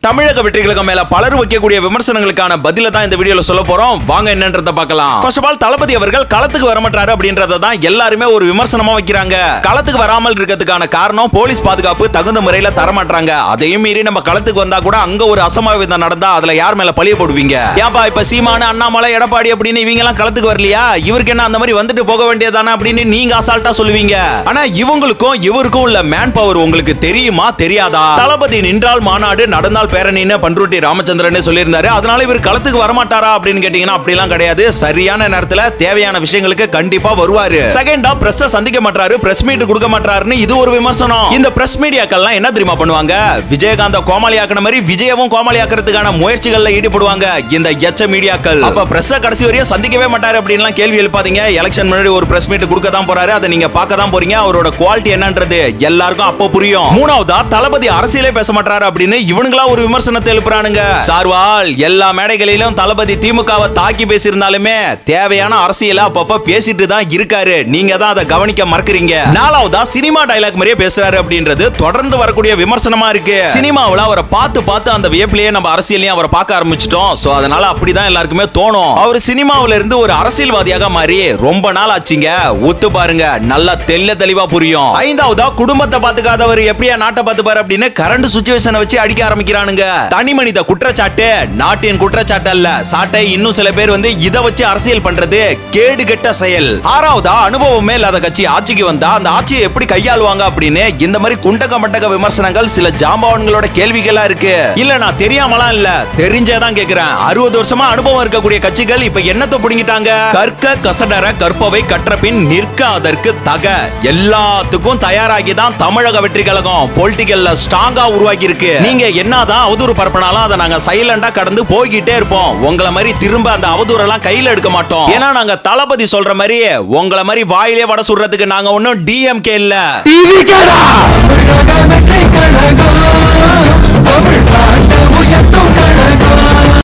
தமிழக வெற்றிகளுக்கு மேல பலர் வைக்கக்கூடிய விமர்சனங்களுக்கான பதில தான் இந்த வீடியோல சொல்ல போறோம். வாங்க என்னன்றத பார்க்கலாம். ஃபர்ஸ்ட் ஆஃப் ஆல் தளபதி அவர்கள் களத்துக்கு வரமாட்டாரு அப்படின்றத தான் எல்லாருமே ஒரு விமர்சனமா வைக்கிறாங்க. களத்துக்கு வராமல் இருக்கிறதுக்கான காரணம் போலீஸ் பாதுகாப்பு தகுந்த முறையில தர மாட்டாங்க. அதையும் மீறி நம்ம களத்துக்கு வந்தா கூட அங்க ஒரு அசம்பாவிதம் நடந்தா அதுல யார் மேல பழிய போடுவீங்க? ஏப்பா இப்ப சீமானு அண்ணாமலை எடப்பாடி அப்படின்னு இவங்க எல்லாம் களத்துக்கு வரலையா? இவருக்கு என்ன அந்த மாதிரி வந்துட்டு போக வேண்டியதானே அப்படின்னு நீங்க அசால்ட்டா சொல்லுவீங்க. ஆனா இவங்களுக்கும் இவருக்கும் உள்ள மேன் பவர் உங்களுக்கு தெரியுமா தெரியாதா? தளபதி நின்றால் மாநாடு நடந்தால் பேரணின்னு பண்ருட்டி ராமச்சந்திரன் சொல்லியிருந்தாரு. அதனால இவர் களத்துக்கு வரமாட்டாரா அப்படின்னு கேட்டீங்கன்னா அப்படிலாம் கிடையாது. சரியான நேரத்துல தேவையான விஷயங்களுக்கு கண்டிப்பா வருவாரு. செகண்டா பிரஸ் சந்திக்க மாட்டாரு, பிரஸ் மீட் கொடுக்க மாட்டாருன்னு இது ஒரு விமர்சனம். இந்த பிரஸ் மீடியாக்கள்லாம் என்ன தெரியுமா பண்ணுவாங்க? விஜயகாந்த கோமாளியாக்குன மாதிரி விஜயவும் கோமாளியாக்குறதுக்கான முயற்சிகள்ல ஈடுபடுவாங்க இந்த எச்ச மீடியாக்கள். அப்ப பிரஸ் கடைசி வரையும் சந்திக்கவே மாட்டாரு அப்படின்லாம் கேள்வி எழுப்பாதீங்க. எலெக்ஷன் முன்னாடி ஒரு பிரஸ் மீட் கொடுக்க தான் போறாரு. அதை நீங்க பார்க்க தான் போறீங்க. அவரோட குவாலிட்டி என்னன்றது எல்லாருக்கும் அப்போ புரியும். மூணாவதா தளபதி அரசியலே பேச மாட்டாரு அப்படின்னு இவனுங்களா ஒரு விமர்சனத்தை எழுப்புறானுங்க. சார்வால் எல்லா மேடைகளிலும் தளபதி திமுகவை தாக்கி பேசியிருந்தாலுமே தேவையான அரசியல அப்பப்ப பேசிட்டு தான் இருக்காரு. நீங்க தான் அதை கவனிக்க மறக்கறீங்க. நாலாவதா சினிமா டயலாக் மாதிரியே பேசுறாரு அப்படின்றது தொடர்ந்து வரக்கூடிய விமர்சனமா இருக்கு. சினிமாவுல அவரை பார்த்து அந்த வியப்பிலேயே நம்ம அரசியலையும் அவரை பார்க்க ஆரம்பிச்சிட்டோம். சோ அதனால அப்படிதான் எல்லாருக்குமே தோணும். அவர் சினிமாவுல இருந்து ஒரு அரசியல்வாதியாக மாறி ரொம்ப நாள் ஆச்சுங்க. ஒத்து பாருங்க, நல்லா தெளிவா புரியும். ஐந்தாவதா குடும்பத்தை பாத்துக்காதவர் எப்படியா நாட்டை பாத்துப்பாரு அப்படின்னு கரண்ட் சுச்சுவேஷனை வச்சு அடிக்க ஆரம்பிக்கிறானுங்க. தனி மனித குற்றச்சாட்டு நாட்டின் குற்றச்சாட்டு அல்ல. சாட்டை இன்னும் சில பேர் இத வச்சு அரசியல் பண்றது கேடு கெட்ட செயல். ஆறாவதா அனுபவமே இல்லாத கட்சி ஆட்சிக்கு வந்தா அந்த ஆட்சியை எப்படி கையாளுவாங்க அப்படின்னு இந்த மாதிரி குண்டக மண்டக விமர்சனங்கள் சில ஜாம்பவான்களோட கேள்விகளா இருக்கு. இல்ல நான் தெரியாமலாம் இல்ல, தெரிஞ்சேதான் கேக்குறேன். 60 வருஷமா அனுபவம் இருக்கக்கூடிய கட்சிகள் இப்ப என்னத்தை புடுங்கிட்டாங்க? கற்க கசடர கற்பவை கற்ற பின் நிற்க அதற்கு தக. எல்லாத்துக்கும் தயாராகி தான் தமிழக வெற்றி கழகம் பொலிட்டிக்கல்ல ஸ்ட்ராங்கா உருவாக்கி இருக்கு. நீங்க என்னதான் அவதூறு பரப்பினாலும் அதை நாங்க சைலண்டா கடந்து போய்கிட்டே இருப்போம். உங்களை மாதிரி திரும்ப அந்த அவதூறெல்லாம் கையில எடுக்க மாட்டோம். ஏன்னா நாங்க தளபதி சொல்ற மாதிரி உங்களை மாதிரி வாயிலே வட சுடுறதுக்கு நாங்க ஒன்னும் டிஎம்கே இல்ல.